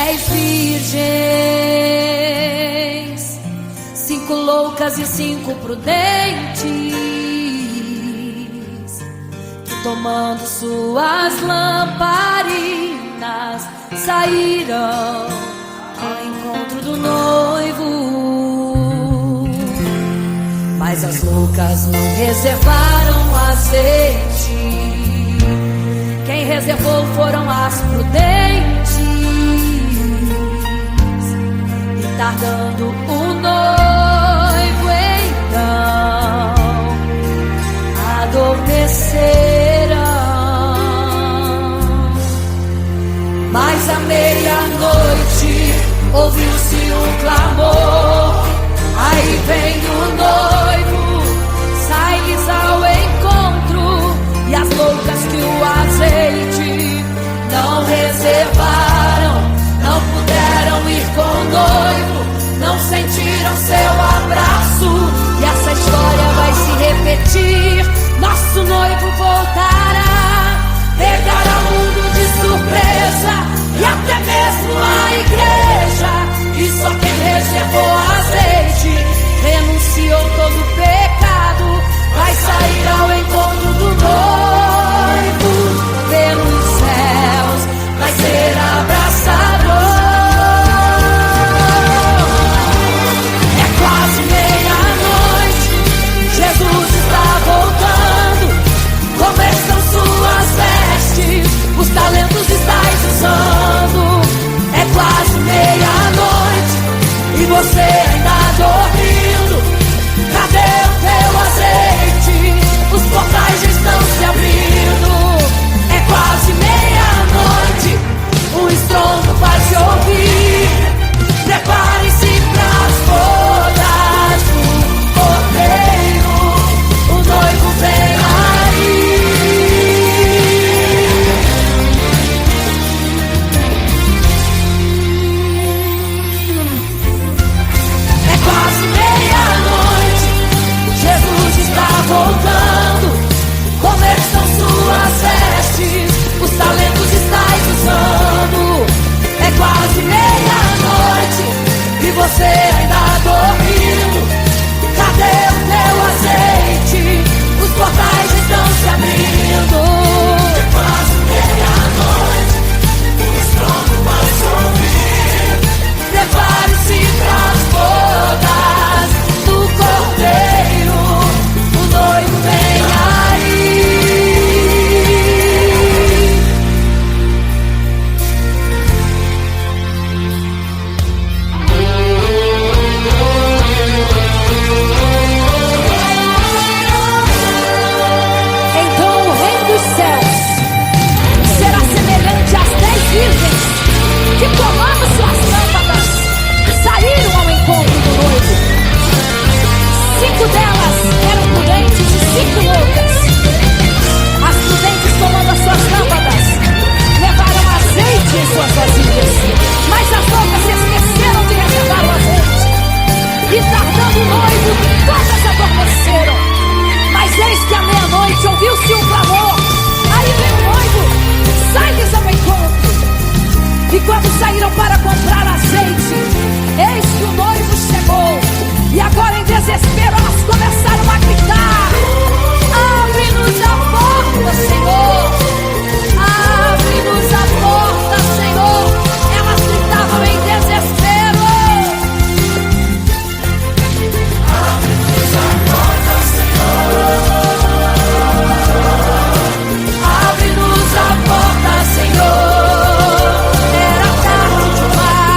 10 virgens, 5 loucas e 5 prudentes, que tomando suas lamparinas saíram ao encontro do noivo. Mas as loucas não reservaram azeite, quem reservou foram as prudentes. E tardando o noivo então adormeceram. Mas à meia-noite ouviu-se um clamor, aí vem o noivo, sai-lhes ao encontro. E as loucas que o azeite não reservaram, não puderam ir com o noivo, não sentiram seu abraço. E essa história vai se repetir, nosso noivo voltará, pegará o mundo de surpresa e até mesmo a igreja. E só quem reservou azeite, renunciou todo o pecado, vai sair ao encontro do noivo pelos céus, vai ser abraçador. É quase meia-noite, Jesus está voltando. Como estão suas vestes? Os talentos estáis usando. É quase meia-noite e você ainda dormindo. Cadê o teu azeite? Os portais já estão se abrindo. É quase meia-noite, o estrondo vai se ouvir. Prepare-se para as bodas do Cordeiro, o noivo vem aí. É quase meia-noite, Jesus está voltando. Como estão suas vestes? Os talentos estáis usando. É quase meia-noite e você ainda dormindo. Cadê o teu azeite? Os portais estão se abrindo. É quase meia-noite, o estrondo vai se ouvir. Prepare-se para as bodas do Cordeiro, o noivo vem aí. Então o reino dos céus será semelhante às 10 virgens que, tomando suas lâmpadas, saíram ao encontro do noivo. 5 delas eram prudentes e 5 loucas. As prudentes, tomando as suas lâmpadas, levaram azeite em suas vasilhas, mas as loucas se esqueceram de reservar o azeite. E tardando o noivo, todas adormeceram. Mas eis que à meia-noite ouviu-se um clamor, aí vem o noivo, sai-lhes ao encontro. E quando saíram para comprar azeite, eis que o noivo chegou. E agora em desespero elas começaram a gritar: abre-nos a porta, Senhor! Abre-nos a porta, Senhor! Elas gritavam em desespero. Abre-nos a porta, Senhor! Abre-nos a porta, Senhor! Era tarde demais.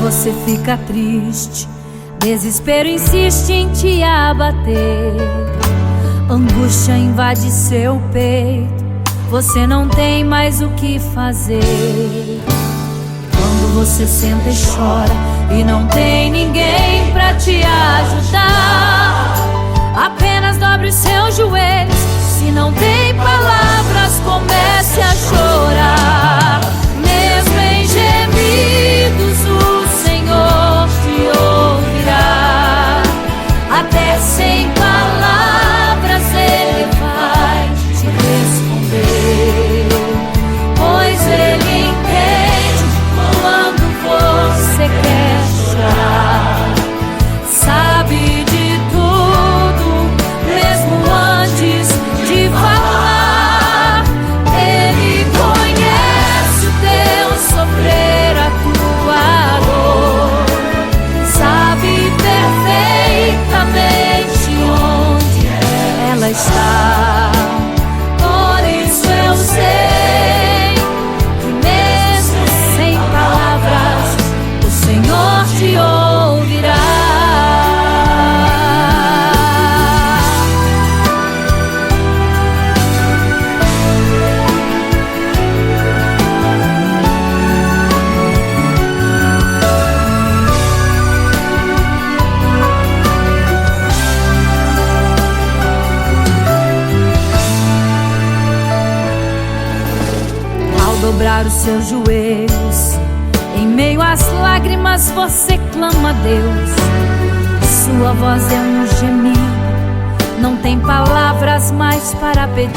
você fica triste, desespero insiste em te abater, angústia invade seu peito, você não tem mais o que fazer. Quando você senta e chora e não tem ninguém pra te ajudar, apenas dobre os seus joelhos. Se não tem palavras, comece a chorar. Mesmo em gemidos, o Senhor te ouvirá. Até sem palavras Ele vai te responder, pois Ele entende quando você quer chorar. Sabe de tudo, mesmo antes de falar. Ele conhece o teu sofrer, a tua dor. Sabe perfeitamente onde ela está. Por isso eu sei que mesmo sem palavras o Senhor te ouvirá. Dobrar os seus joelhos, em meio às lágrimas você clama a Deus. Sua voz é um gemido, não tem palavras mais para pedir.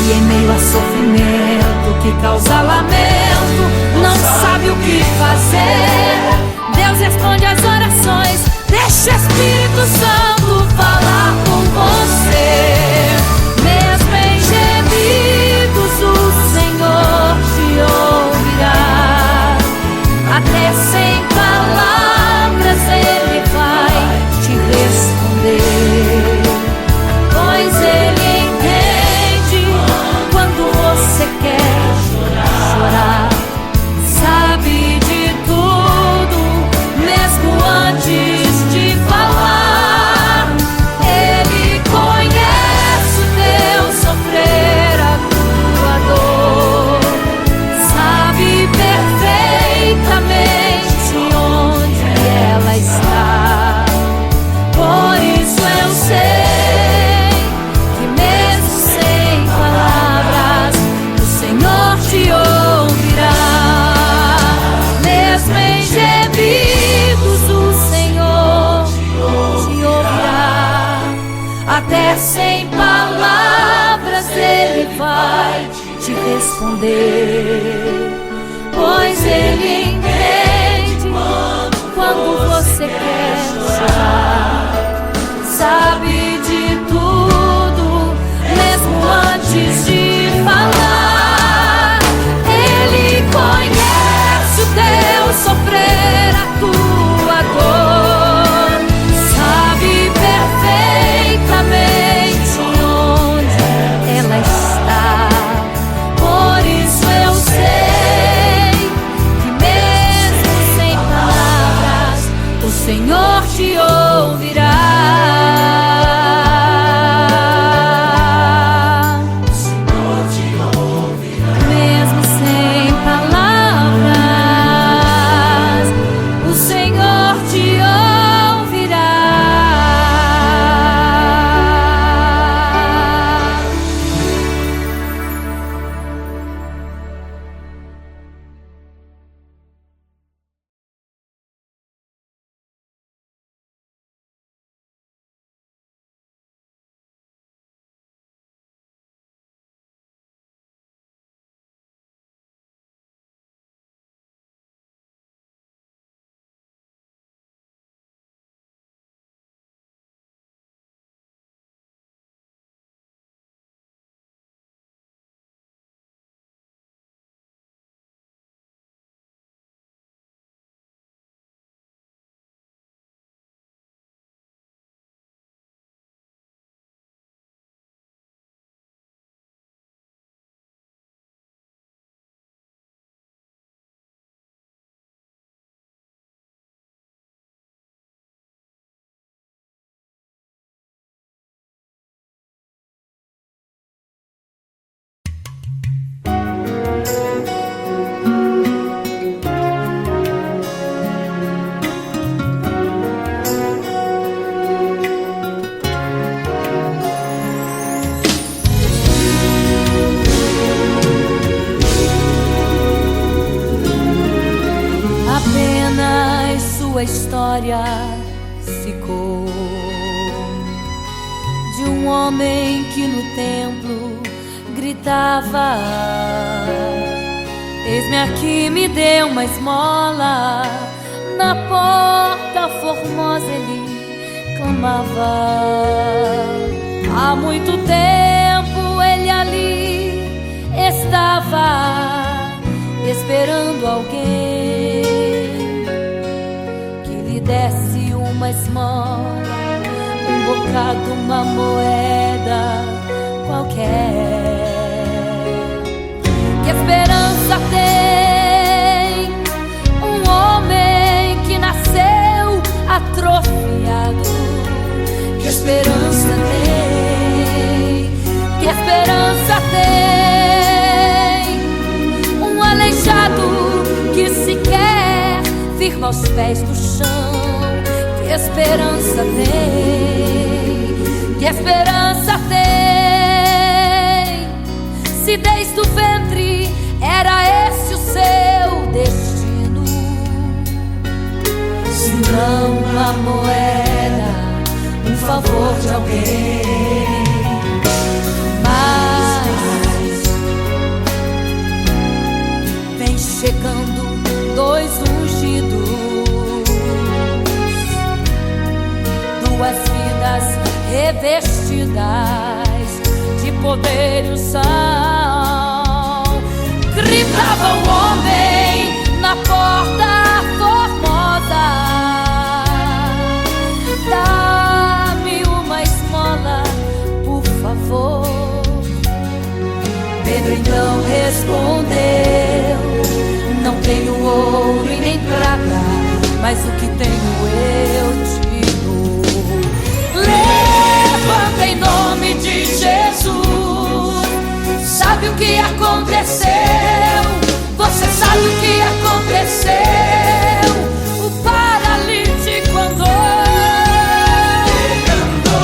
E em meio a sofrimento que causa lamento, não sabe o que fazer. Deus responde às orações, deixa o Espírito Santo falar com você. Mesmo em gemidos o Senhor te ouvirá. Até sem palavras Ele vai te responder, pois Ele entende quando você quer chorar. Sabe de tudo, mesmo antes de falar. Ele conhece o teu sofrer, a tua dor. Sabe perfeitamente onde ela está. Por isso eu sei que mesmo sem palavras o Senhor te ouvirá. Mesmo em gemidos o Senhor te ouvirá. Até sem palavras Ele vai te responder, pois Ele entende quando você quer chorar. Sabe de tudo, mesmo antes de falar. Ele conhece o teu sofrer, a tua dor. Sabe perfeitamente onde ela está. Por isso eu sei que sua história ficou de um homem que no templo gritava: eis-me aqui, me dê uma esmola. Na porta formosa ele clamava. Há muito tempo ele ali estava esperando alguém que lhe desse uma esmola, um bocado, uma moeda qualquer. Que esperança tem um homem que nasceu atrofiado? Que esperança tem? Que esperança tem um aleijado que sequer firma os pés no chão? Que esperança tem? Que esperança tem? Se desde o ventre era esse o seu destino, se não uma moeda, um favor de alguém. Mas vem chegando dois ungidos, duas vidas revestidas de poder e unção. Gritava o homem na porta formosa: dá-me uma esmola, por favor. Pedro então respondeu: não tenho ouro e nem prata, mas o que tenho eu te dou. Levanta em nome de Jesus. Sabe o que aconteceu? Você sabe o que aconteceu? O paralítico andou.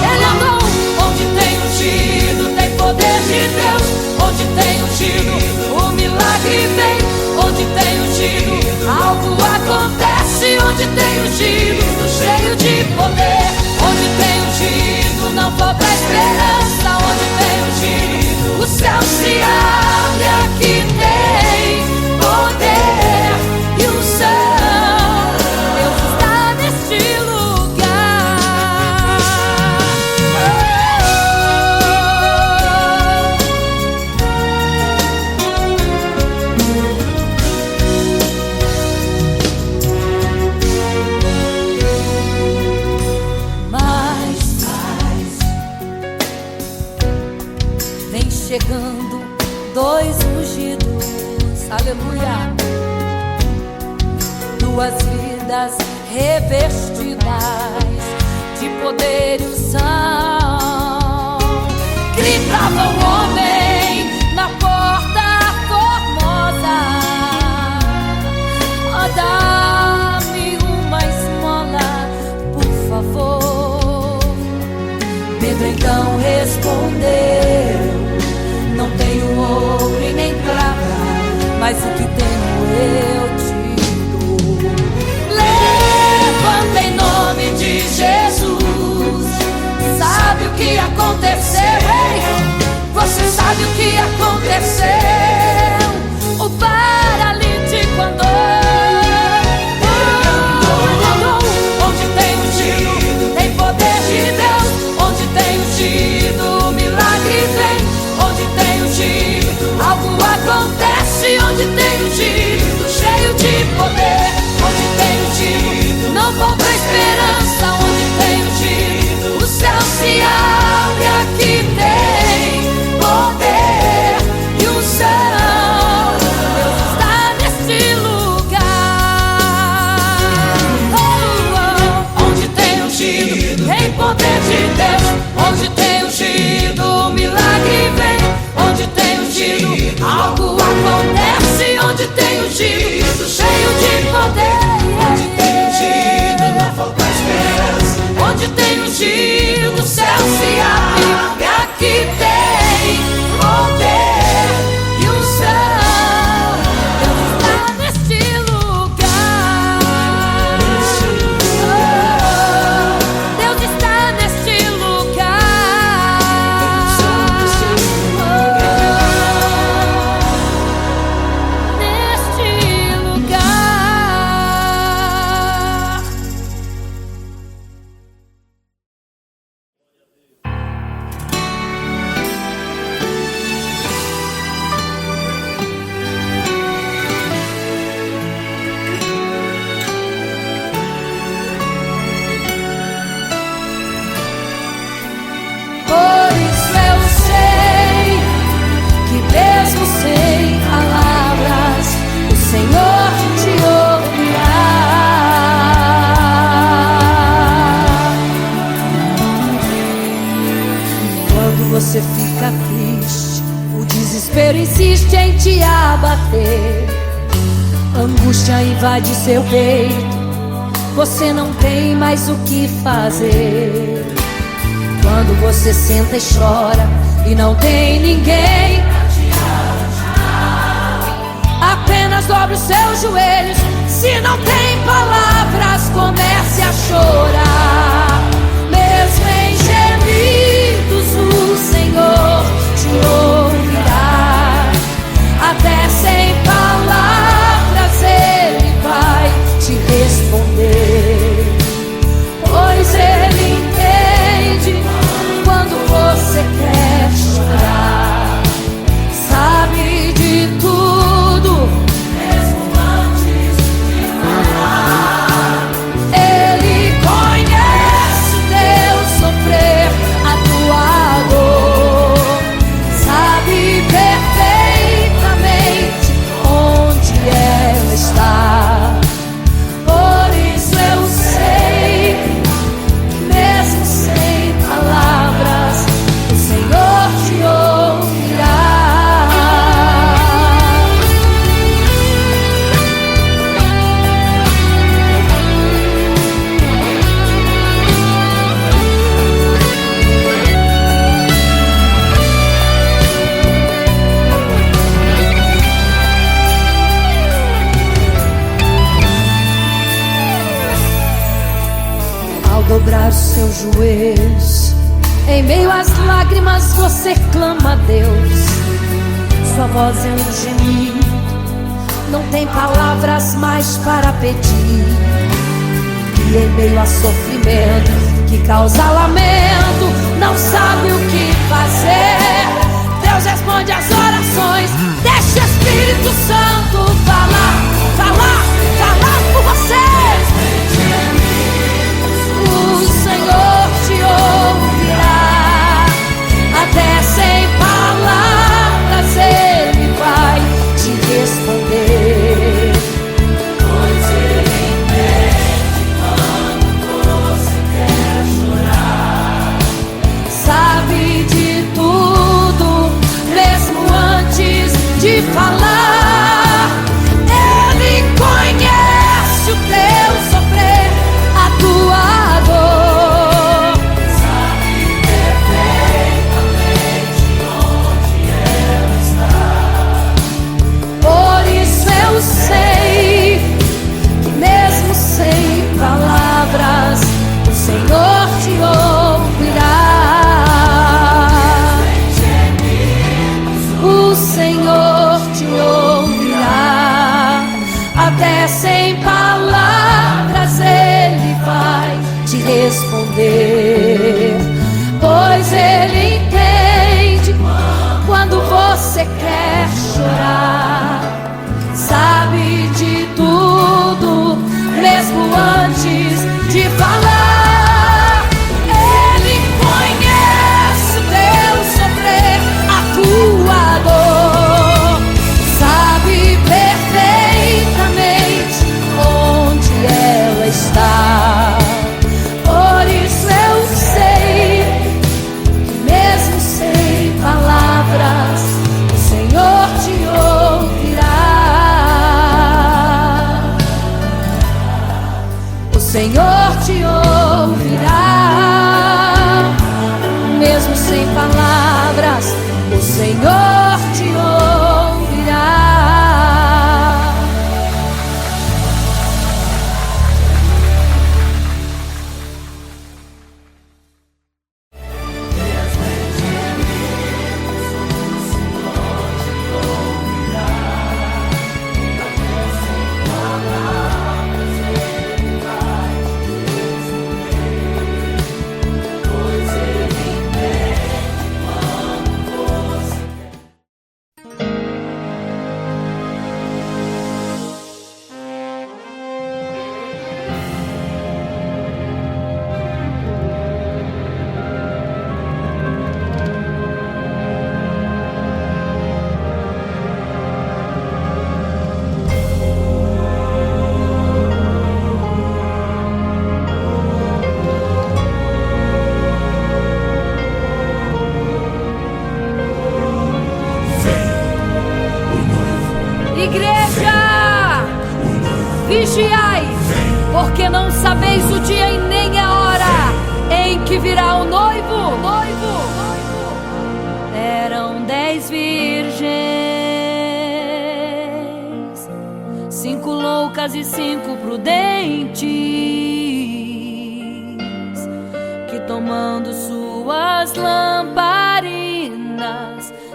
Ele andou. Onde tem ungido, tem poder de Deus. Onde tem ungido, o milagre vem. Onde tem ungido, algo acontece. Onde tem ungido, cheio de poder. Onde tem ungido, não falta esperança. Onde tem ungido, o céu se abre. Aqui tem poder e unção. Deus está neste lugar. Mas vem chegando dois ungidos, aleluia, duas vidas revestidas de poder e unção. Gritava o homem na porta formosa: oh, dá-me uma esmola, por favor. Pedro então respondeu: não tenho ouro e nem prata, mas o que tenho eu te dou. Levanta em nome de Jesus. Sabe o que aconteceu? Ei, você sabe o que aconteceu? O paralítico andou. Ele andou. Onde tem ungido, tem poder de Deus. Onde tem ungido, o milagre vem. Onde tem ungido, algo acontece. Onde tem fica triste, o desespero insiste em te abater. Angústia invade seu peito, você não tem mais o que fazer. Quando você senta e chora e não tem ninguém pra te ajudar, apenas dobre os seus joelhos. Se não tem palavras, comece a chorar. Mesmo em gemidos, o Senhor te ouvirá. Até sem palavras Ele vai te responder, pois Ele entende quando você quer chorar. Sabe de tudo, mesmo antes de falar. Ele conhece o teu sofrer, a tua dor. Sabe perfeitamente onde ela está. Por isso eu sei, mesmo sem palavras, o Senhor te ouvirá. Ao dobrar os seus joelhos, em meio às lágrimas você clama a Deus. Sua voz é um gemido, não tem palavras mais para pedir. E em meio a sofrimento que causa lamento, não sabe o que fazer. Deus responde às orações, deixa o Espírito Santo falar, falar, falar por você. O Senhor te ouvirá. Até sem palavras Ele vai te responder, pois Ele entende quando você quer chorar. Sabe de tudo, mesmo antes de falar. Ele conhece o teu sofrer, a tua dor. Sabe perfeitamente onde ela está. Por isso eu sei que mesmo sem palavras, o Senhor te ouvirá. O Senhor te ouvirá. Até sem palavras Ele vai te responder, pois Ele entende quando você quer chorar. Sabe de tudo, mesmo antes de falar. Ele conhece o teu sofrer, a tua dor. Sabe perfeitamente onde ela está. Por isso eu sei que mesmo sem palavras, o Senhor te ouvirá. O Senhor te ouvirá. Mesmo sem palavras, o Senhor te ouvirá. porque não sabeis o dia e nem a hora em que virá o noivo. Eram 10 virgens, 5 loucas e 5 prudentes, que tomando suas lamparinas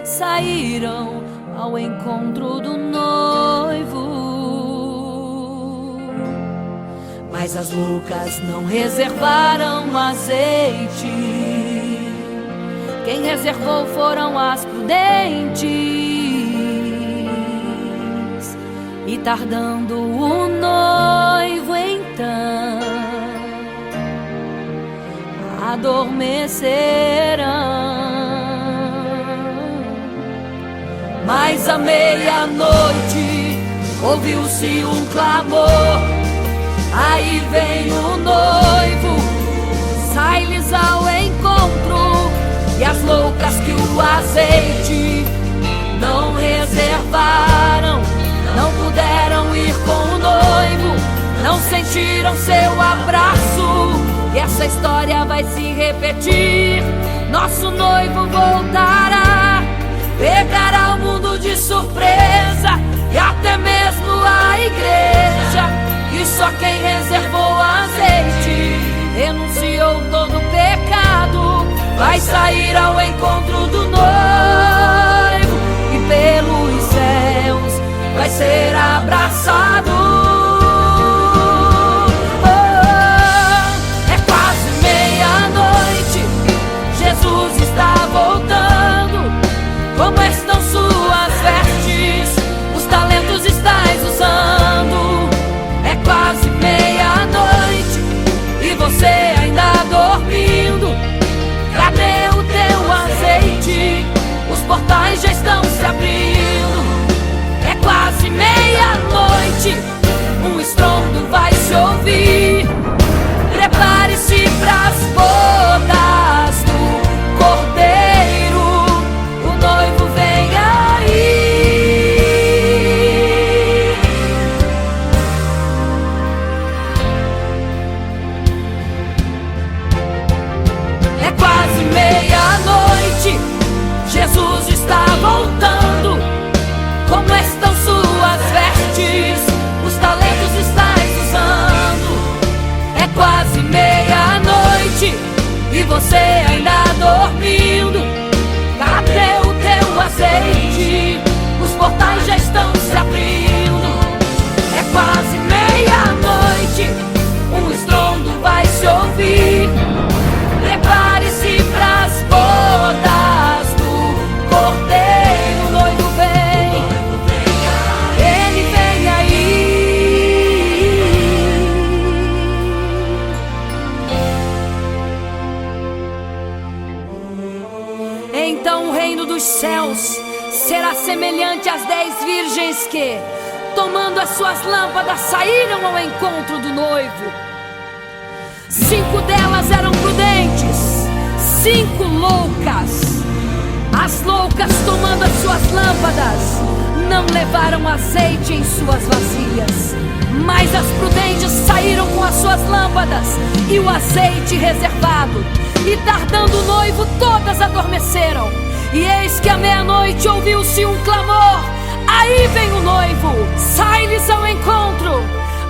saíram ao encontro do noivo. Mas as loucas não reservaram azeite. Quem reservou foram as prudentes. E tardando o noivo então, adormecerão. Mas à meia-noite ouviu-se um clamor: aí vem o noivo, sai-lhes ao encontro. E as loucas que o azeite não reservaram, não puderam ir com o noivo, não sentiram seu abraço. E essa história vai se repetir. Nosso noivo voltará, pegará o mundo de surpresa, e até mesmo a igreja. E só quem reservou azeite, renunciou todo o pecado, vai sair ao encontro do noivo, e pelos céus vai ser abraçado. É quase meia-noite, Jesus está voltando. Como estão suas vestes? Os talentos estais usando. É quase meia-noite e você ainda dormindo. Cadê o teu azeite? Os portais já estão se abrindo. É quase meia-noite, um estrondo vai se ouvir. Prepare-se pras bodas do Cordeiro, o noivo vem aí. É quase meia-noite, Jesus está voltando. Como estão suas vestes? Os talentos estais usando. É quase meia-noite e você ainda dormindo. Cadê o teu azeite? Os portais já estão se abrindo. É quase meia-noite, um estrondo vai se ouvir. Prepare-se pras bodas do Cordeiro, o noivo vem, ele vem aí. Então o reino dos céus será semelhante às 10 virgens que, tomando as suas lâmpadas, saíram ao encontro do noivo. 5 delas eram prudentes, 5 loucas. As loucas, tomando as suas lâmpadas, não levaram azeite em suas vasilhas. Mas as prudentes saíram com as suas lâmpadas e o azeite reservado. E tardando o noivo, todas adormeceram. E eis que à meia-noite ouviu-se um clamor: aí vem o noivo, sai-lhes ao encontro.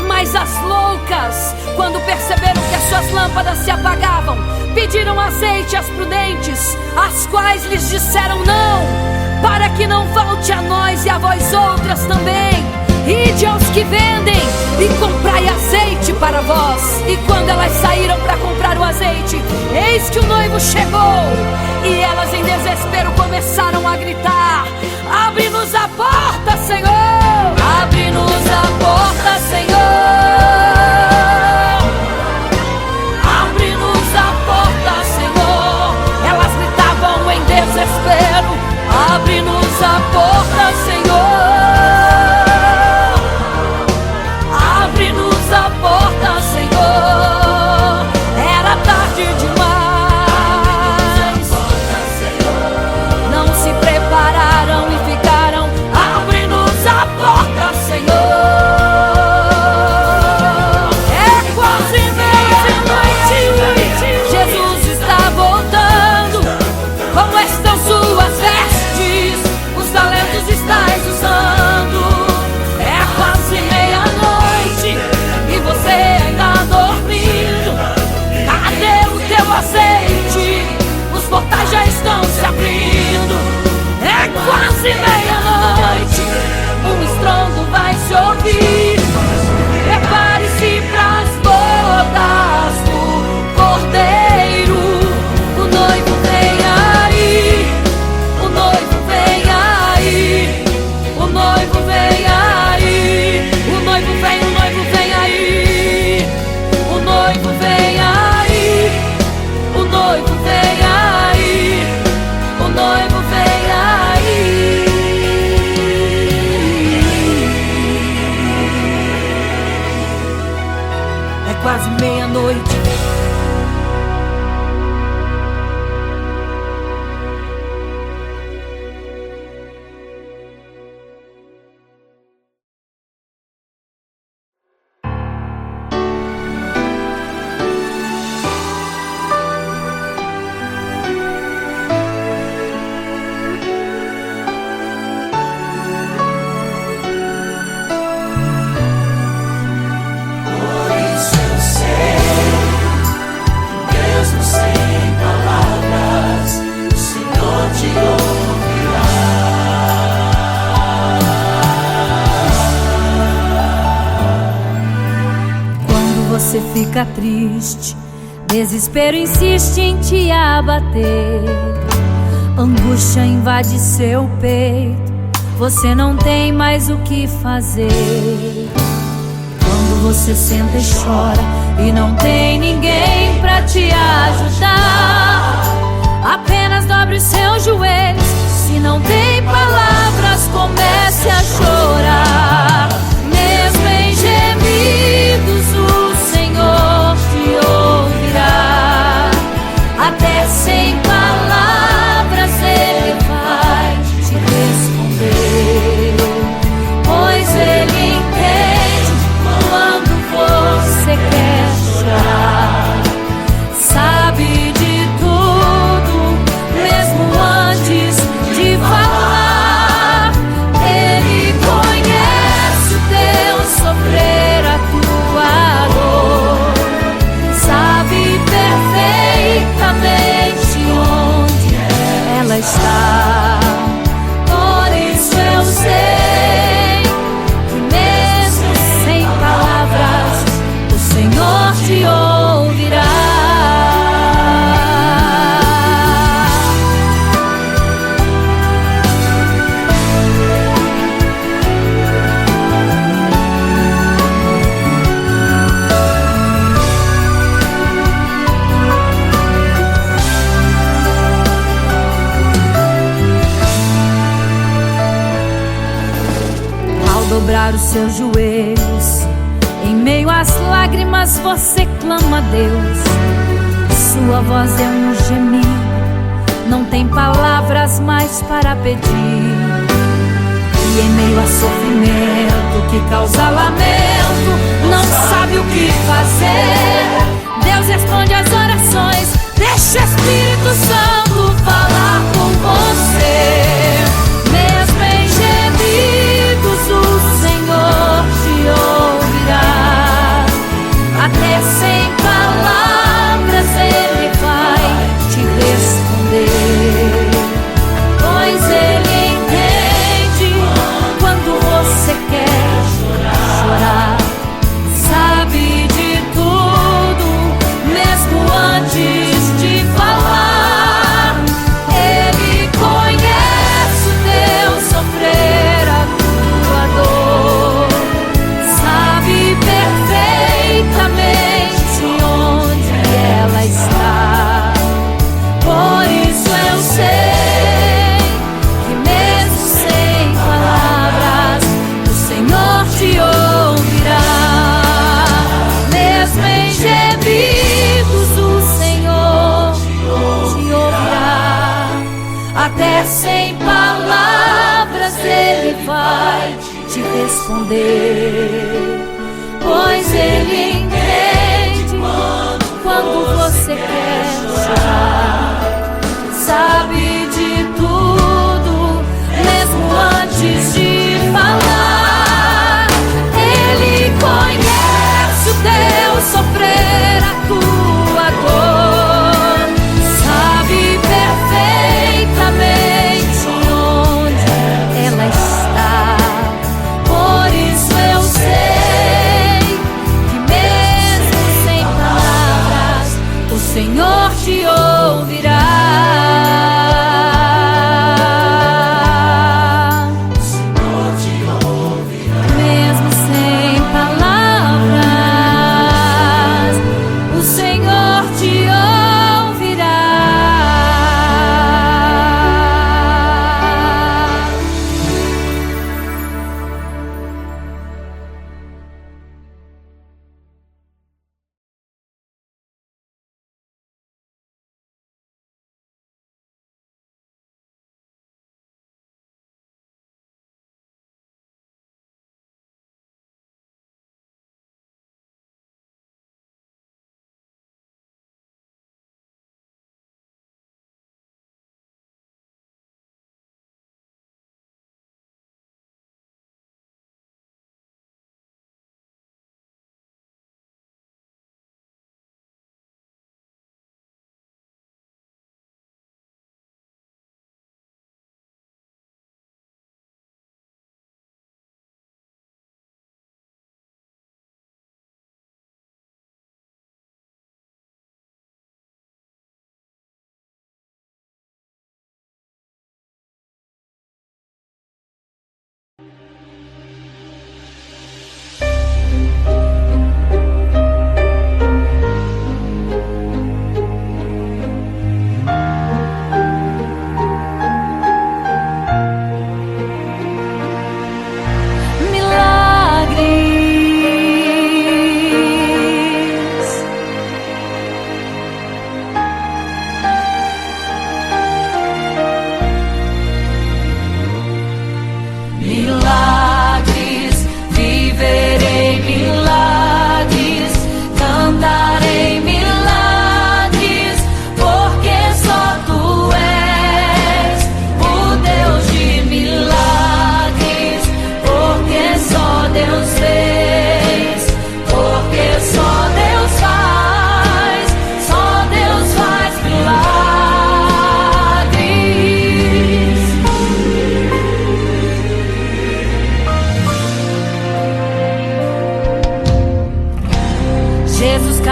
Mas as loucas, quando perceberam que as suas lâmpadas se apagavam, pediram azeite às prudentes, as quais lhes disseram: não, para que não falte a nós e a vós outras também. Ide aos que vendem e comprai azeite para vós. E quando elas saíram para comprar o azeite, eis que o noivo chegou. E elas em desespero começaram a gritar: abre-nos a porta, Senhor! Abre-nos a porta, Senhor! Abre-nos a porta, Senhor! Elas gritavam em desespero: abre-nos a porta, Senhor! Abre-nos a porta, Senhor! Era tarde demais. Não se prepararam e ficaram: abre-nos a porta, Senhor! quase meia-noite. Você fica triste, desespero insiste em te abater, angústia invade seu peito, você não tem mais o que fazer. Quando você senta e chora e não tem ninguém pra te ajudar, apenas dobre os seus joelhos. Se não tem palavras, comece a chorar. Mesmo em gemidos, o Senhor te ouvirá. Até sem palavras Ele vai te responder, pois Ele entende quando você quer chorar. Sabe de tudo, mesmo antes de falar. Ele conhece o teu sofrer, a tua dor. Sabe perfeitamente onde ela está. Por isso eu sei que mesmo sem palavras o Senhor te ouvirá. Dobrar os seus joelhos, em meio às lágrimas você clama a Deus. Sua voz é um gemido, não tem palavras mais para pedir. E em meio a sofrimento que causa lamento, não sabe o que fazer. Deus responde às orações, deixa o Espírito Santo falar com você. Mesmo em gemidos o Senhor te ouvirá. Até sem palavras Ele vai te responder, pois Ele entende quando você quer chorar. Sabe de tudo, mesmo antes de falar. Ele conhece o teu sofrer, a tua dor. Sabe perfeitamente onde ela está. Por isso eu sei que mesmo sem palavras o Senhor te ouvirá. Mesmo em gemidos o Senhor te ouvirá. Até sem palavras Ele vai te responder, pois Ele entende quando você quer chorar. Sabe de tudo, mesmo antes de falar. Ele conhece o teu sofrer, a tua dor. Sabe perfeitamente onde ela está. Por isso eu sei que mesmo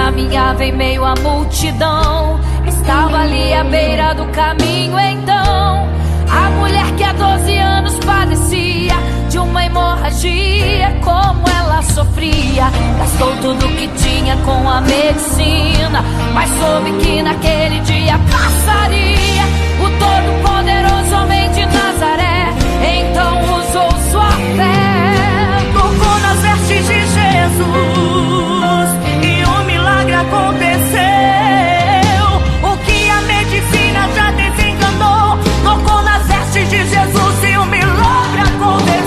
caminhava em meio à multidão. Estava ali à beira do caminho então a mulher que há 12 anos padecia de uma hemorragia. Como ela sofria, gastou tudo que tinha com a medicina, mas soube que naquele dia passaria o todo-poderoso homem de Nazaré. Então usou sua fé, tocou nas vestes de Jesus e um milagre aconteceu. O que a medicina já desencanou, tocou nas vestes de Jesus e um milagre aconteceu.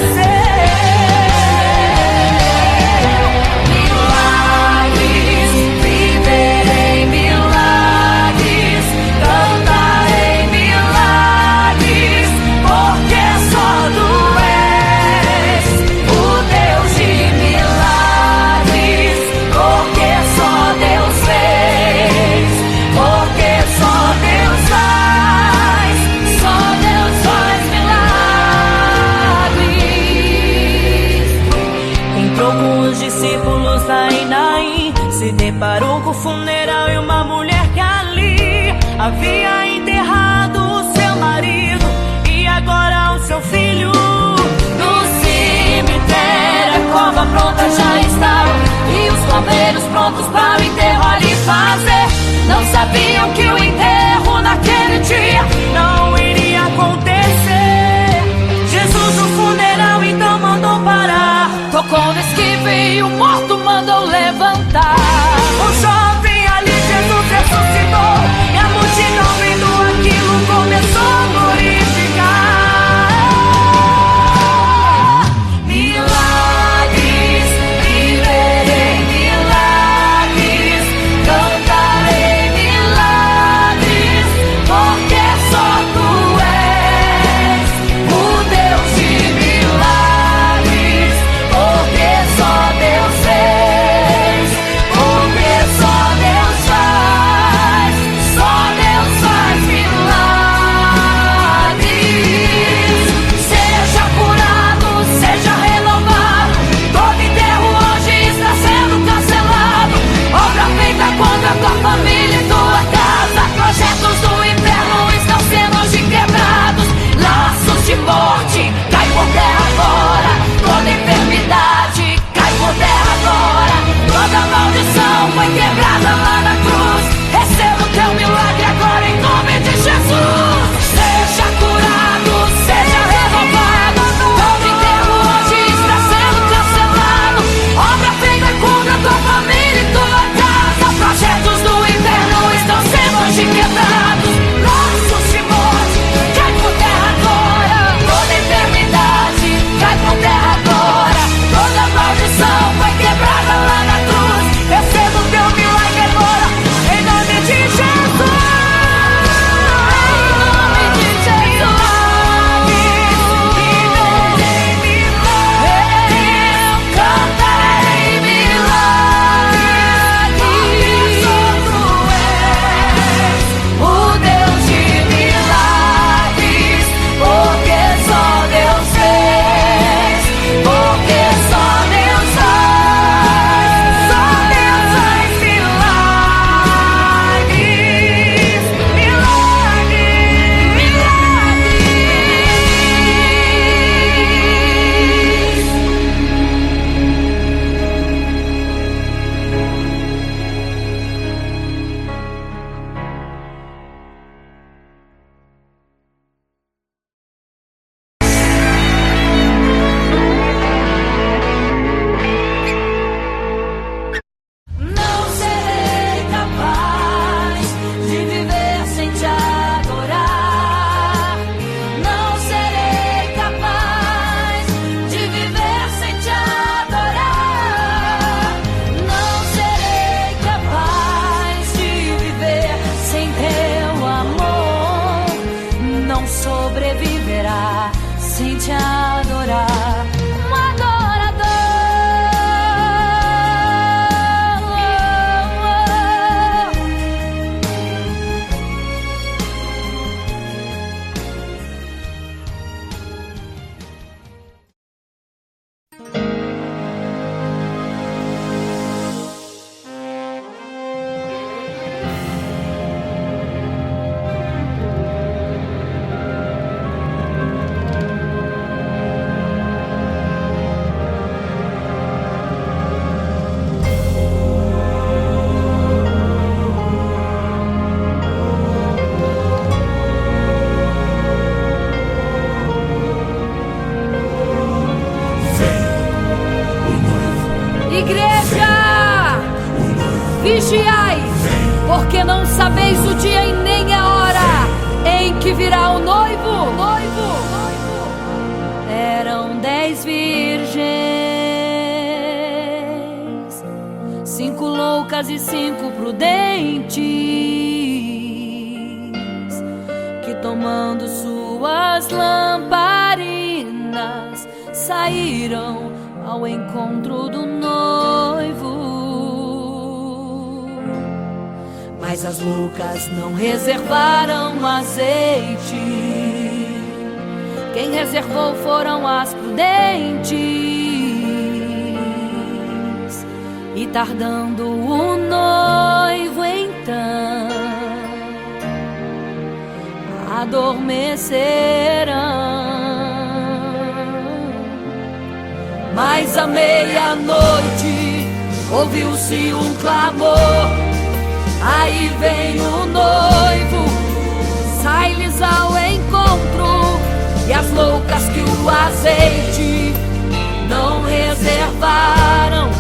Milagres, viverei milagres, cantarei milagres, porque só tu és o Deus de milagres, porque só Deus fez, porque só Deus faz milagres. Entrou com os discípulos lá em Naim, se deparou com o funeral e uma mulher que ali havia enterrado o seu marido e agora o seu filho. No cemitério a cova pronta já estava e os coveiros prontos para o enterro ali fazer. Não sabiam que o enterro naquele dia não iria acontecer. Jesus no funeral então mandou parar, tocou no esquife e o morto mandou levantar. o jovem ali Jesus ressuscitou e a multidão vendo aquilo começou a glorificar. Milagres, viverei milagres, cantarei milagres, porque só tu és o Deus de milagres, porque só Deus fez, porque só Deus faz milagres. Seja curado, seja renovado, todo enterro hoje está sendo cancelado. Obra feita contra tua família e tua casa, projetos do inferno estão sendo hoje quebrados. Laços de morte cai por terra agora, toda enfermidade cai por terra agora, toda maldição foi quebrada lá na cruz. Receba o teu milagre agora em nome de Jesus. Seja curado, seja renovado, todo enterro hoje está sendo cancelado. Obra feita contra tua família e tua casa, projetos do inferno estão sendo hoje quebrados. Laços de morte cai por terra agora, toda enfermidade cai por terra agora, toda maldição foi quebrada lá na cruz. Receba o teu milagre agora em nome de Jesus. Não serei capaz de viver sem te adorar. Não serei capaz de viver sem te adorar. Não serei capaz de viver sem teu amor. Não sobreviverá sem te adorar. Um adorador. Vigiai, porque não sabeis o dia e nem a hora em que virá o noivo. Eram 10 virgens, 5 loucas e 5 prudentes, que tomando suas lamparinas saíram ao encontro do noivo. Mas as loucas não reservaram azeite. Quem reservou foram as prudentes. E tardando o noivo então, adormecerão. Mas à meia-noite ouviu-se um clamor. Aí vem o noivo, sai-lhes ao encontro. E as loucas que o azeite não reservaram,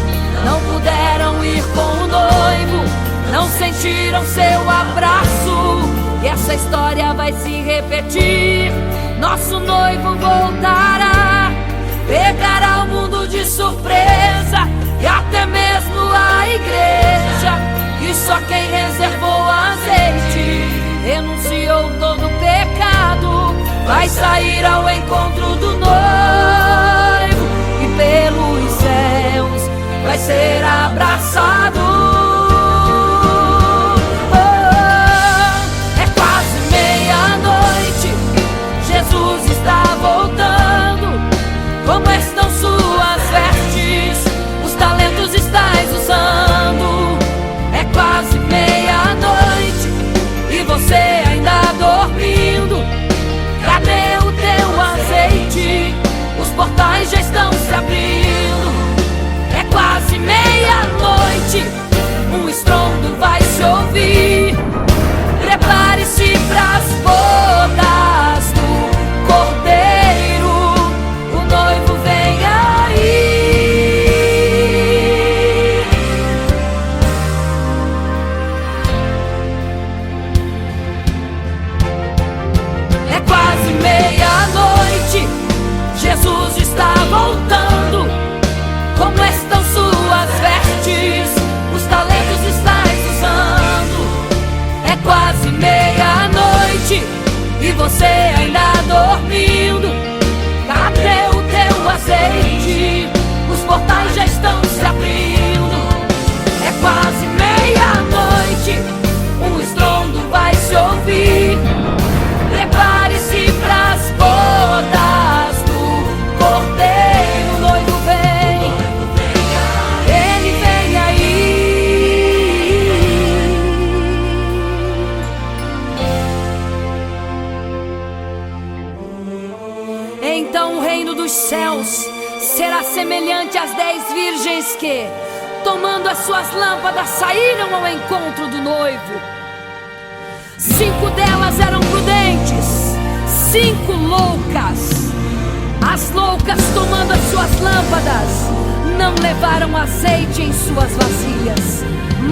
não puderam ir com o noivo, não sentiram seu abraço. E essa história vai se repetir. Nosso noivo voltará, pegará o mundo de surpresa, e até mesmo a igreja. E só quem reservou azeite, renunciou todo o pecado, vai sair ao encontro do noivo, e pelos céus vai ser abraçado. É quase meia-noite, Jesus está voltando. Como estão suas vestes? Os talentos estais usando. É quase meia-noite e você ainda dormindo. Cadê o teu azeite? Os portais já estão se abrindo. É quase meia-noite, um estrondo vai se ouvir. Prepare-se pras bodas do Cordeiro, o noivo vem aí. É quase meia-noite, Jesus está voltando. Como estão suas vestes? Os talentos estais usando. É quase meia-noite e você ainda dormindo. Cadê o teu azeite? Os portais já estão se abrindo. É quase meia-noite, um estrondo vai se ouvir. Prepare-se pras bodas do Cordeiro, o noivo vem, ele vem aí. Então o reino dos céus será semelhante às 10 virgens que, tomando as suas lâmpadas, saíram ao encontro do noivo. 5 delas eram prudentes, 5 loucas. As loucas, tomando as suas lâmpadas, não levaram azeite em suas vasilhas.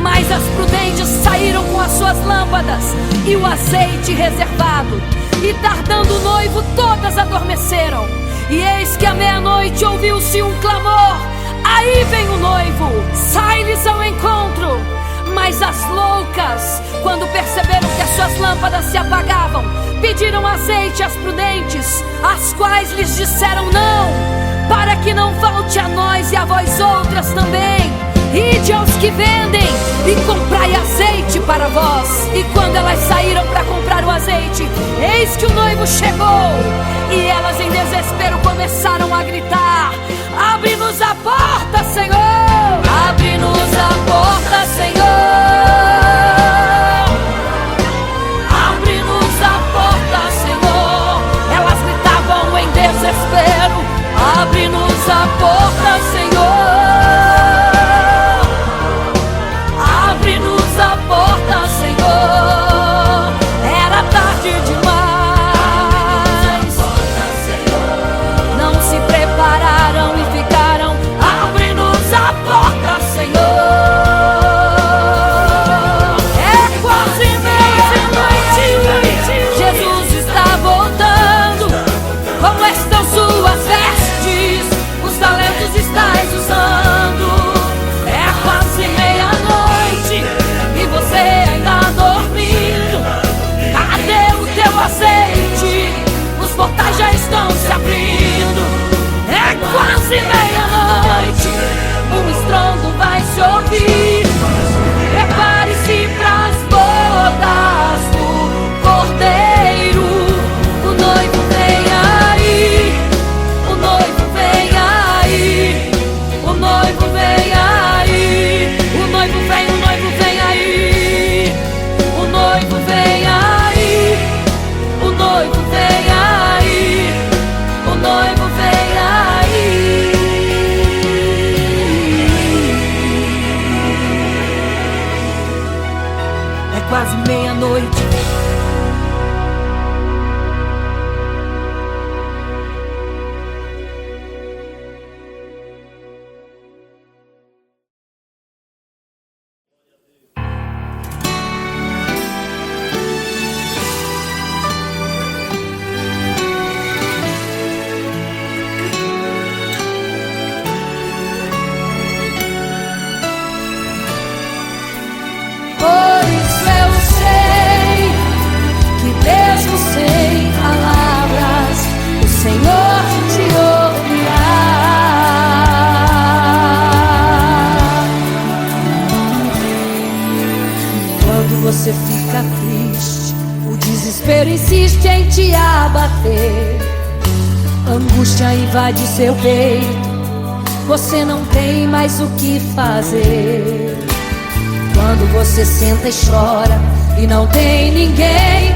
Mas as prudentes saíram com as suas lâmpadas e o azeite reservado. E tardando o noivo, todas adormeceram. E eis que à meia-noite ouviu-se um clamor. Aí vem o noivo, sai-lhes ao encontro. Mas as loucas, quando perceberam que as suas lâmpadas se apagavam, pediram azeite às prudentes, as quais lhes disseram não, para que não falte a nós e a vós outras também. Ide aos que vendem e comprai azeite para vós. E quando elas saíram para comprar o azeite, eis que o noivo chegou. E elas em desespero começaram a gritar: abre-nos a porta, Senhor! Abre-nos a porta, Senhor! Abre-nos a porta, Senhor! Elas gritavam em desespero: abre-nos a porta, Senhor! Abre-nos a porta, Senhor! Era tarde demais. Não se prepararam e ficaram: abre-nos a porta! quase meia-noite. Você fica triste, o desespero insiste em te abater. Angústia invade seu peito, você não tem mais o que fazer. Quando você senta e chora e não tem ninguém,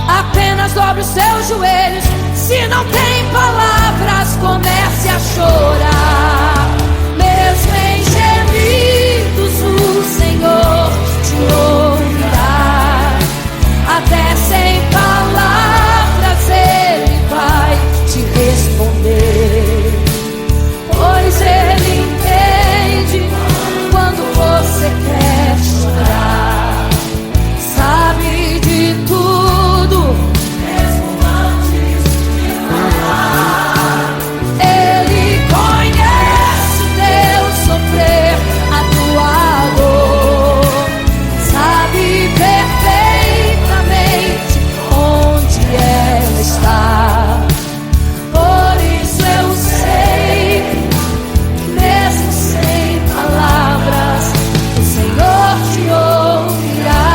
apenas dobre os seus joelhos. Se não tem palavras, comece a chorar. Mesmo em gemidos, o Senhor te ouvirá. Até sem palavras Ele vai te responder, pois Ele entende quando você quer chorar. Sabe de tudo, mesmo antes de falar. Ele conhece o teu sofrer, a tua dor. Sabe perfeitamente onde ela está. Por isso eu sei que mesmo sem palavras o Senhor te ouvirá.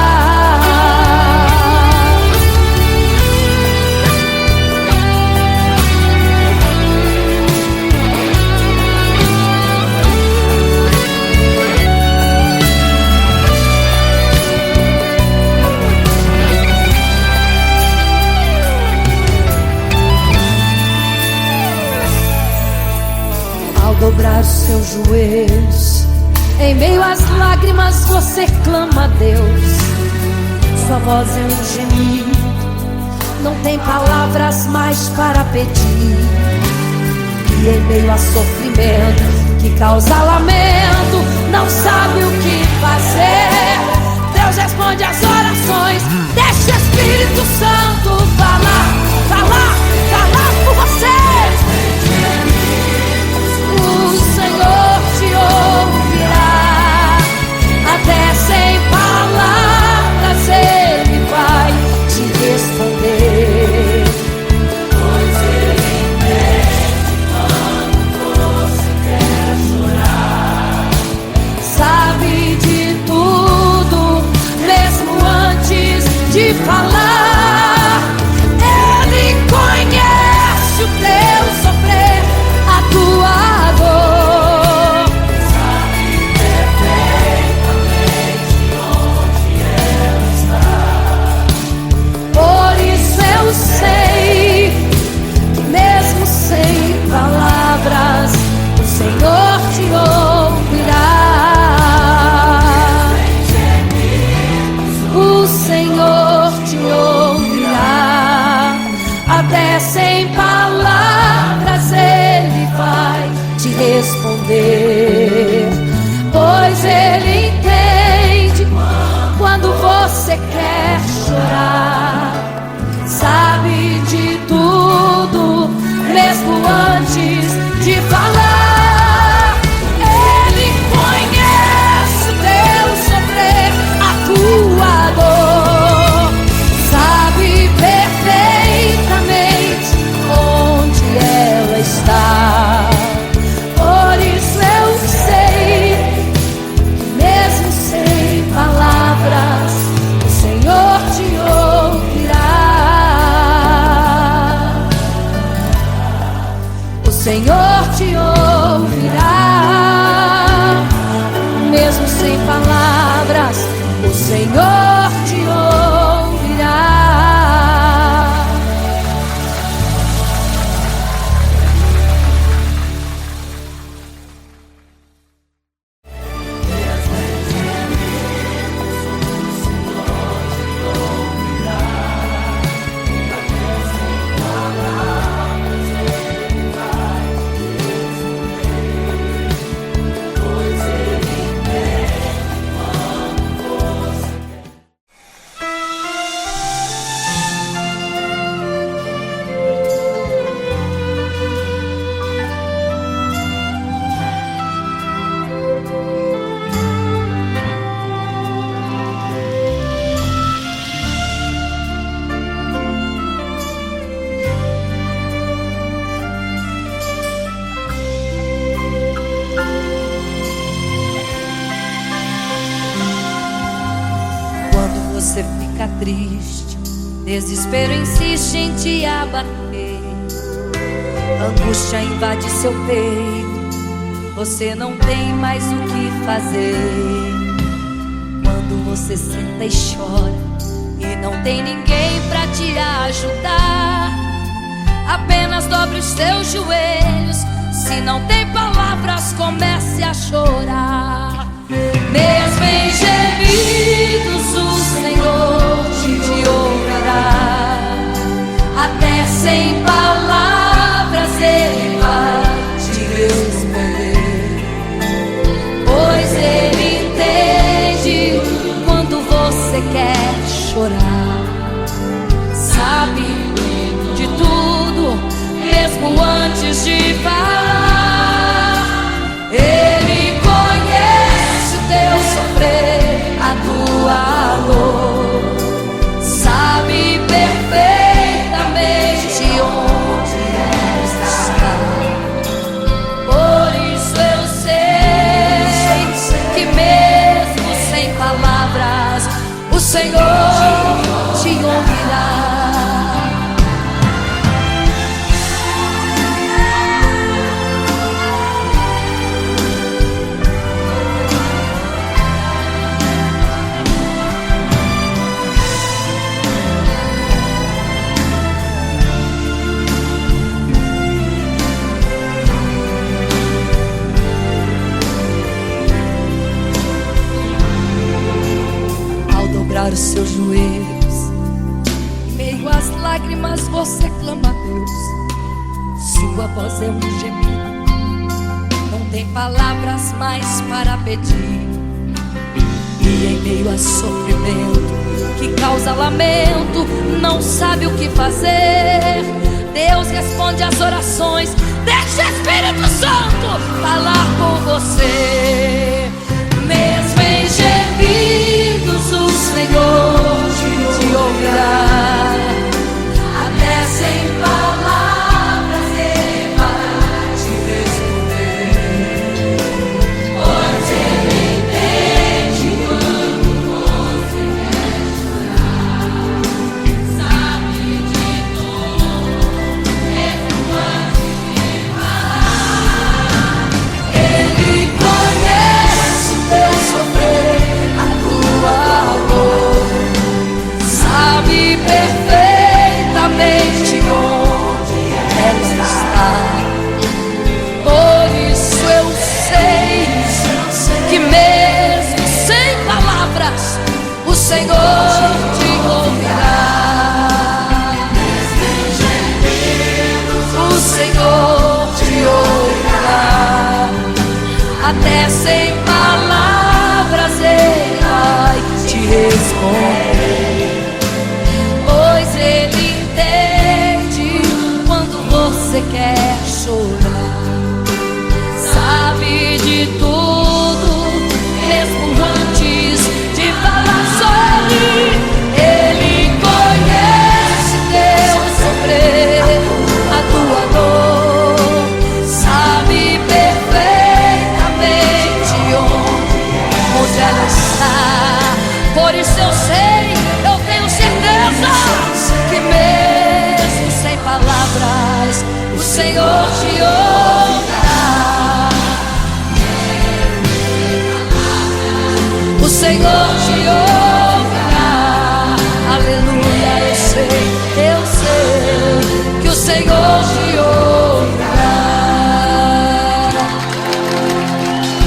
Ao dobrar os seus joelhos, em meio às lágrimas você clama a Deus. Sua voz é um gemido, não tem palavras mais para pedir. E em meio a sofrimento que causa lamento, não sabe o que fazer. Deus responde às orações, deixa o Espírito Santo falar, falar, falar por você. O Senhor te ouvirá. Até sem palavras Ele vai te responder, pois Ele entende quando você quer chorar. Sabe de tudo, mesmo antes de falar. Ele conhece o teu sofrer, a tua dor. Sabe perfeitamente onde ela está. Por isso eu sei que mesmo sem palavras o Senhor te ouvirá. O Senhor te ouvirá. Até sem palavras Ele vai te responder, pois Ele entende quando você quer chorar. Sabe de tudo, mesmo antes de falar. Ele conhece o teu sofrer, a tua dor. Sabe perfeitamente onde ela está. Por isso eu sei que mesmo sem palavras o Senhor te ouvirá. O Senhor te ouvirá. Mesmo sem palavras o Senhor te ouvirá. você fica triste, desespero insiste em te abater, angústia invade seu peito, você não tem mais o que fazer. Quando você senta e chora e não tem ninguém pra te ajudar, apenas dobre os seus joelhos. Se não tem palavras, comece a chorar. Mesmo em gemidos, o Senhor te ouvirá. Até sem palavras Ele vai te responder, pois Ele entende quando você quer chorar. Sabe de tudo, mesmo antes de falar. Ele conhece o teu sofrer, a tua dor, sabe perfeitamente onde está. Por isso eu sei que mesmo sem palavras o Senhor te ouvirá. Os seus joelhos, em meio às lágrimas você clama a Deus. Sua voz é um gemido, não tem palavras mais para pedir. E em meio a sofrimento que causa lamento, não sabe o que fazer. Deus responde às orações, deixa o Espírito Santo falar com você. Mesmo em gemidos o Senhor te ouvirá. Até sem palavras Ele vai te responder, pois Ele entende quando você quer chorar. Sabe de tudo, mesmo antes de falar. Ele conhece o teu sofrer, a tua dor, sabe perfeitamente onde ela está. Por isso eu sei que mesmo sem palavras o Senhor te ouvirá. O Senhor te ouvirá. Até sem palavras Ele vai te responder, pois Ele entende quando você quer chorar. Sabe de tudo, mesmo antes de falar sobre. Ele conhece teu sofrer, a tua dor, sabe perfeitamente onde ela está. Por isso eu sei, eu tenho certeza que mesmo sem palavras o Senhor te ouvirá. O Senhor te ouvirá. Aleluia, eu sei que o Senhor te ouvirá.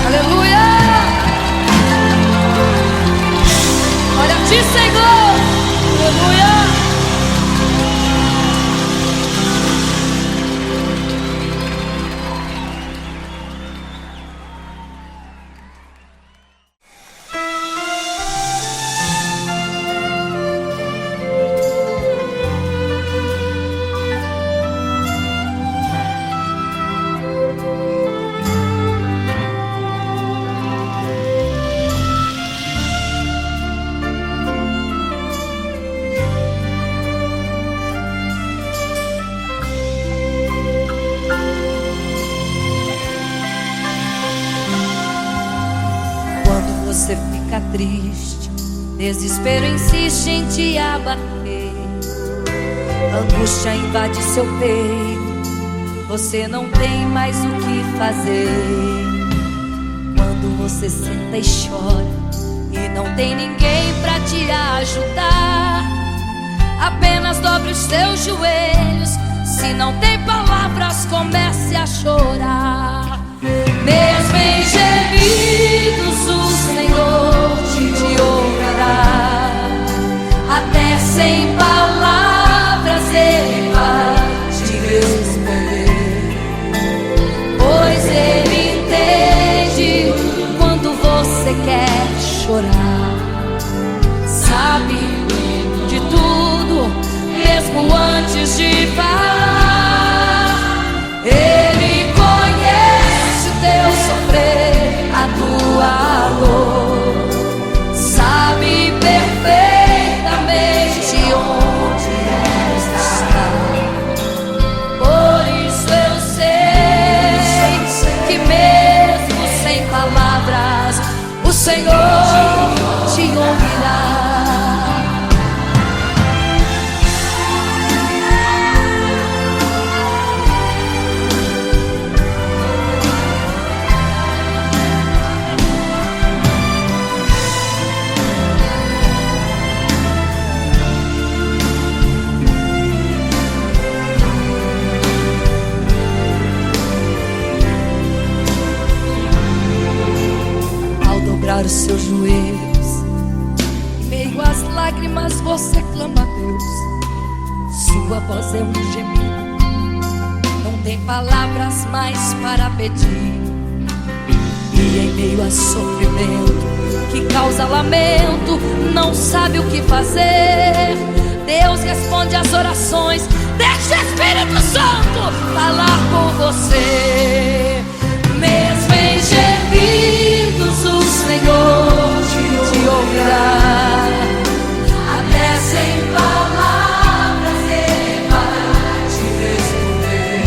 Aleluia. Olha a ti, Senhor. Aleluia. você fica triste, Desespero insiste em te abater, angústia invade seu peito, você não tem mais o que fazer. Quando você senta e chora e não tem ninguém pra te ajudar, apenas dobre os seus joelhos. Se não tem palavras, comece a chorar. Mesmo em gemidos, o Senhor te ouvirá. Até sem palavras Ele vai te responder, pois Ele entende quando você quer chorar. Sabe de tudo, mesmo antes de falar. Ele conhece o teu sofrer, a tua dor. Sabe perfeitamente onde está. Por isso eu sei que mesmo sem palavras, o Senhor te ouvirá. Os seus joelhos, em meio às lágrimas você clama a Deus. Sua voz é um gemido, não tem palavras mais para pedir. E em meio a sofrimento que causa lamento, não sabe o que fazer. Deus responde às orações, deixa o Espírito Santo falar com você. Mesmo em gemidos, o Senhor te ouvirá. Até sem palavras Ele vai te responder,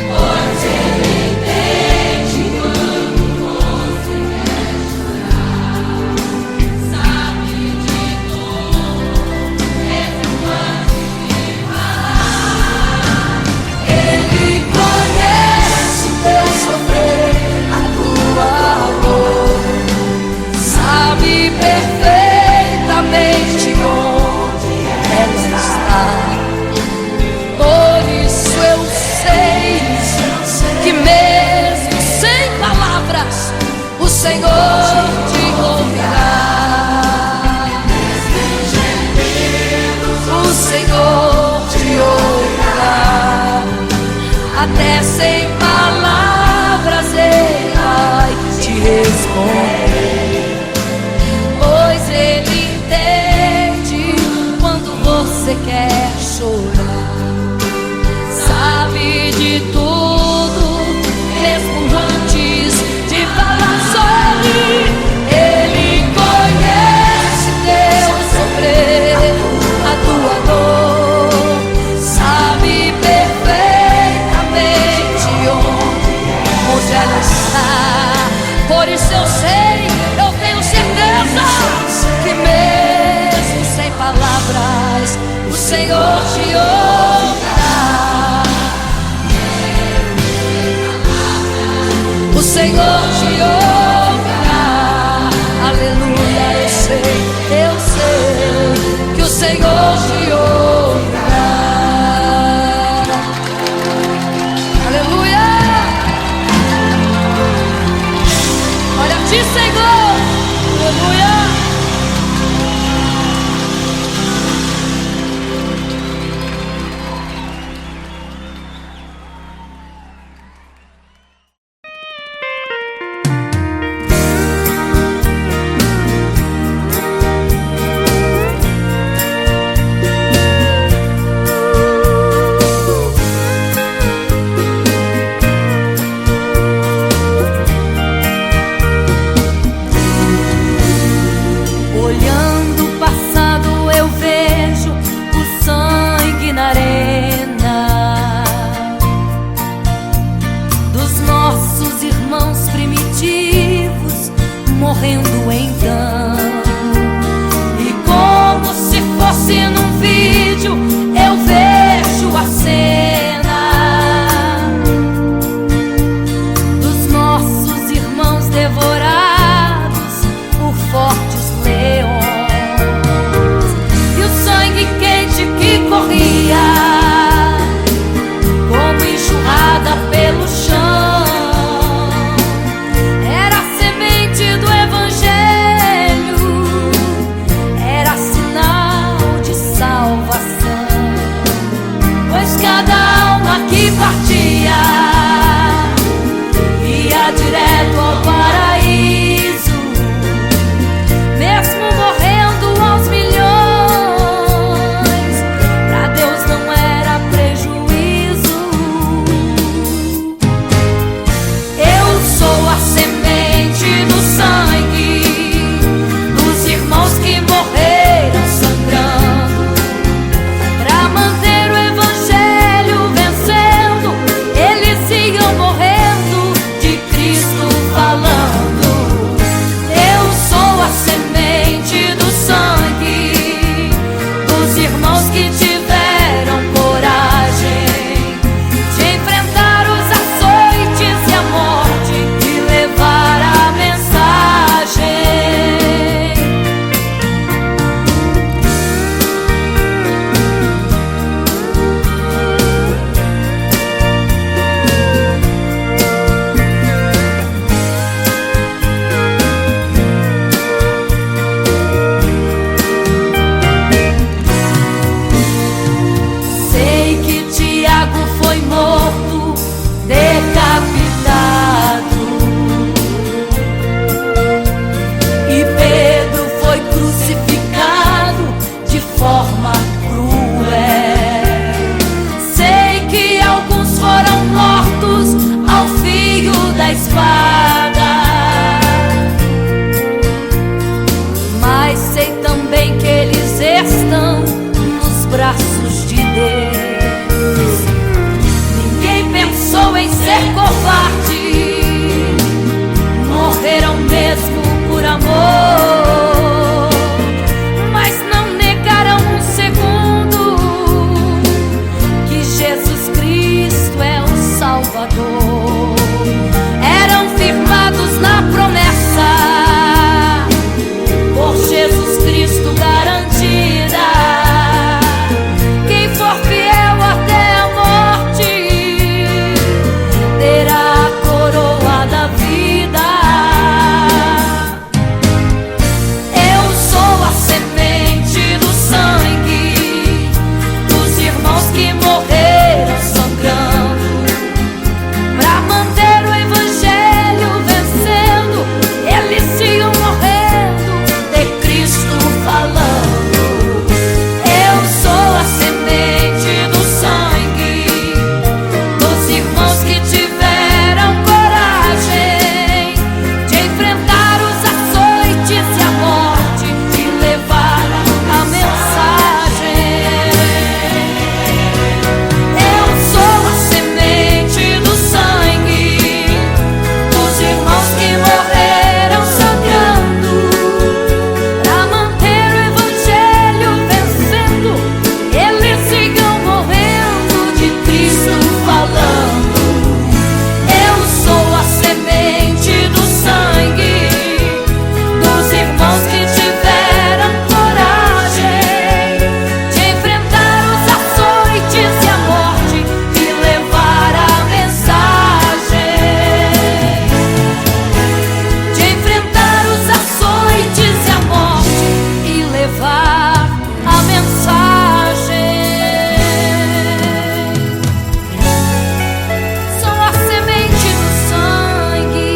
pois Ele entende quando você quer chorar. Sabe de tudo, mesmo antes de falar. Ele conhece o teu sofrer, a tua dor. Sabe perfeitamente onde ela está. Por isso eu sei que mesmo sem palavras, o Senhor te ouvirá. O Senhor te ouvirá. Até sem palavras Ele vai te responder, pois Ele entende quando você quer chorar. Sabe de tudo, mesmo antes de falar sobre. Ele conhece teu sofrer, a tua dor. Sabe perfeitamente onde ela está. Por isso eu sei, eu tenho certeza que mesmo sem palavras, o Senhor te ouvirá. O Senhor te ouvirá. Aleluia, eu sei que o Senhor te ouvirá. Aleluia. Olha a ti, Senhor. Aleluia. morrendo então. amor, mas não negaram um segundo que Jesus Cristo é o Salvador. Eram firmados na promessa, por Jesus Cristo garantida. Quem for fiel até a morte terá a coroa da vida. Eu sou a semente do sangue dos irmãos que morreram sangrando pra manter o evangelho vencendo. Eles iam morrendo de Cristo falando. Eu sou a semente do sangue dos irmãos que tiveram coragem de enfrentar os açoites e a morte e levar a mensagem. Eu sou a semente do sangue dos irmãos que morreram sangrando pra manter o evangelho vencendo. Eles sigam morrendo de Cristo falando. Eu sou a semente do sangue dos irmãos que tiveram coragem de enfrentar os açoites e a morte e levar a mensagem. De enfrentar os açoites e a morte e levar a mensagem. Sou a semente do sangue.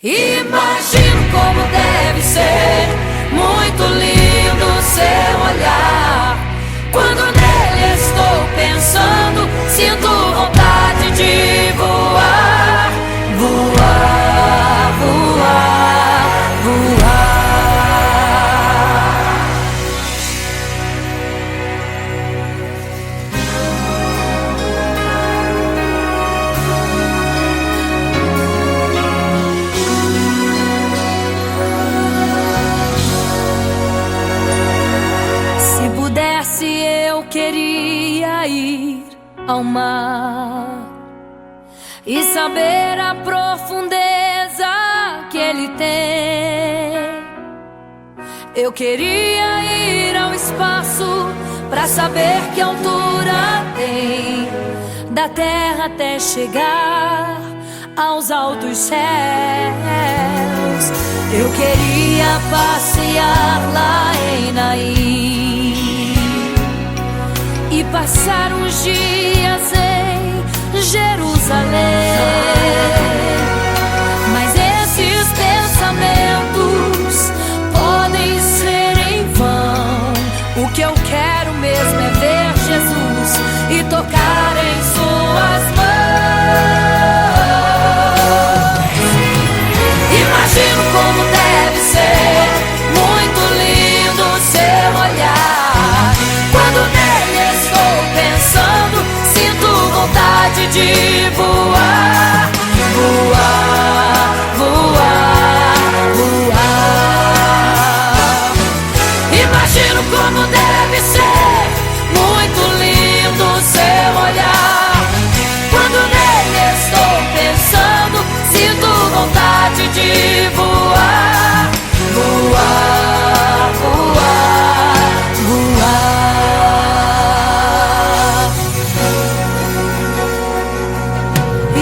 Imagino como deve ser muito lindo seu olhar. Quando nele estou pensando, sinto vontade de voar, voar, voar, voar. Se pudesse, eu queria ir ao mar e saber a profundeza que ele tem. Eu queria ir ao espaço pra saber que altura tem, da terra até chegar aos altos céus. Eu queria passear lá em Naim e passar uns dias em Jerusalém. Mas esses pensamentos podem ser em vão. O que eu quero mesmo é ver Jesus e tocar em suas mãos. Imagino como deve ser muito lindo seu olhar. Quando nele estou pensando, sinto vontade de voar, voar, voar, voar. Imagino como deve ser muito lindo seu olhar. Quando nele estou pensando, sinto vontade de voar, voar, voar, voar.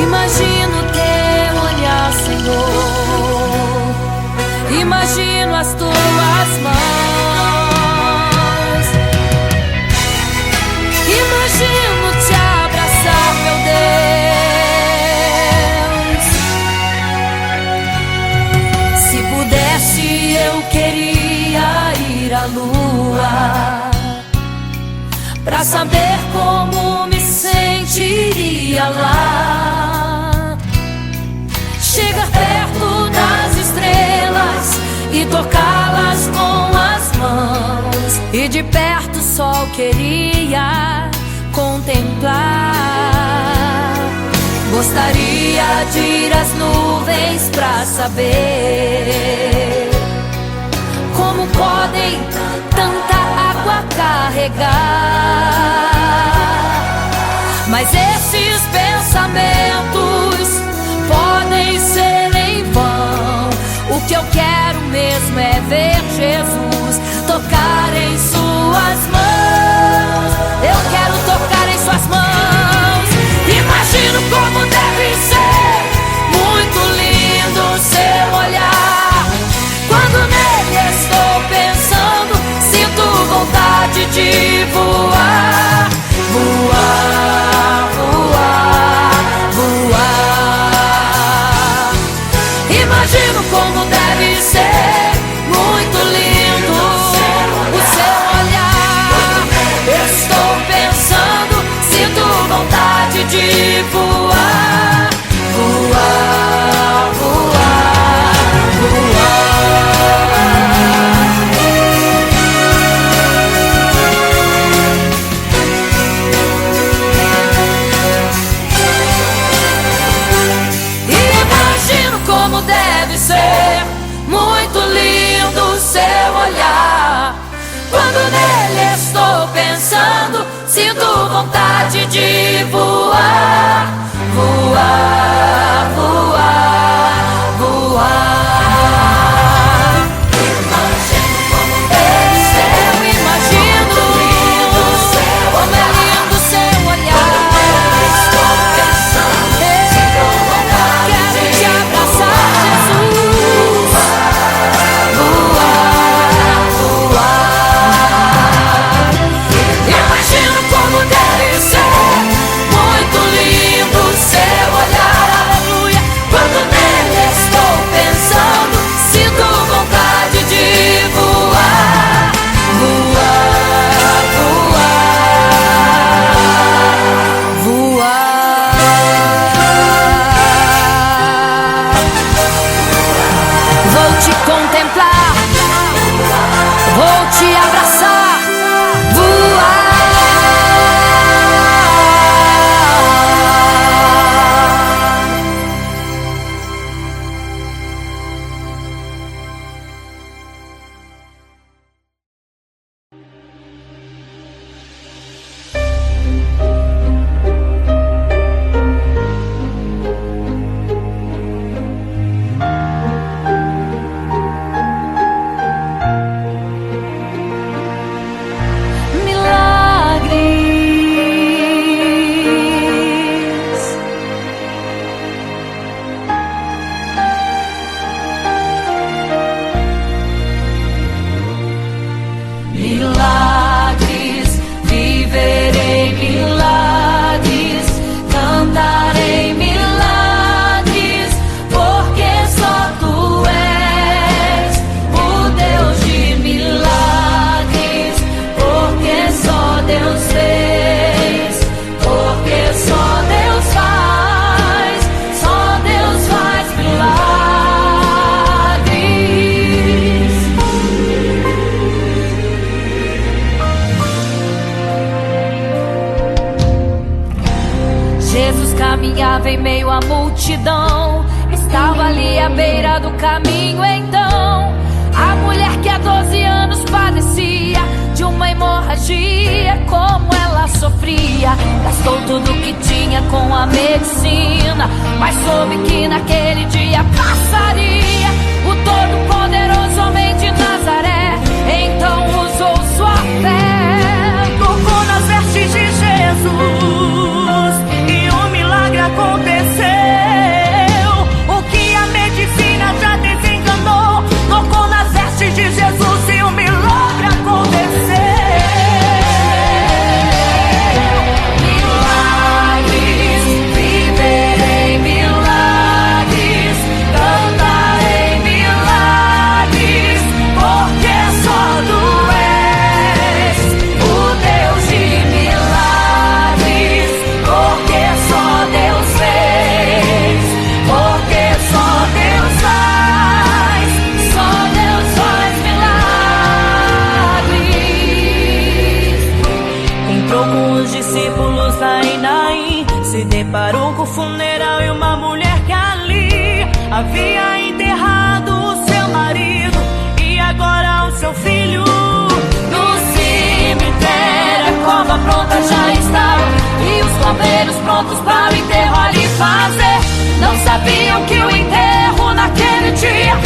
Imagino teu olhar, Senhor. Imagino as tuas mãos. Imagino te abraçar, meu Deus. Se pudesse, eu queria ir à lua pra saber como me sentiria lá. Chegar perto das estrelas e tocá-las com as mãos, e de perto só queria contemplar. gostaria de ir às nuvens pra saber como podem tanta água carregar. Mas esses pensamentos podem ser em vão. O que eu quero mesmo é ver Jesus tocar em suas mãos. Eu quero tocar em suas mãos. Imagino como deve ser muito lindo seu olhar. Quando nele estou pensando, sinto vontade de voar. Voar, voar, voar. Imagino como deve ser muito lindo o seu olhar. Estou pensando, sinto vontade de voar. Voar, voar, imagino como deve ser muito lindo seu olhar. Quando nele estou pensando, sinto vontade de voar. Voar, voar, voar. Imagino como deve ser. Eu imagino como é lindo seu olhar. Estou pensando, sinto vontade. Quero te abraçar, Jesus. Voar, voar. Imagino como deve ser muito lindo seu olhar. Aleluia. Quando nele estou pensando, sinto vontade de voar. Voar, voar, voar. Vou te contemplar, vou te abraçar. Voar. Milagres. Milagres, viverei milagres, cantarei milagres, porque só tu és o Deus de milagres, porque só Deus fez, porque só Deus faz milagres. Jesus caminhava em meio à multidão, estava ali à beira do caminho. Então, a mulher que há 12 anos padecia de uma hemorragia, como ela sofria, gastou tudo que tinha com a medicina, mas soube que naquele dia passaria. O todo-poderoso homem de Nazaré então usou sua fé, Tocou nas vestes de Jesus e um milagre aconteceu. O que a medicina já desenganou, tocou nas vestes de Jesus e um milagre aconteceu. Milagres, viverei milagres, cantarei milagres, porque só tu és o Deus de milagres, porque só Deus fez, porque só Deus faz milagres. Entrou com os discípulos lá em Naim, se deparou com o funeral Havia enterrado o seu marido e agora o seu filho. No cemitério a cova pronta já estava e os coveiros prontos para o enterro ali fazer. Não sabiam que o enterro naquele dia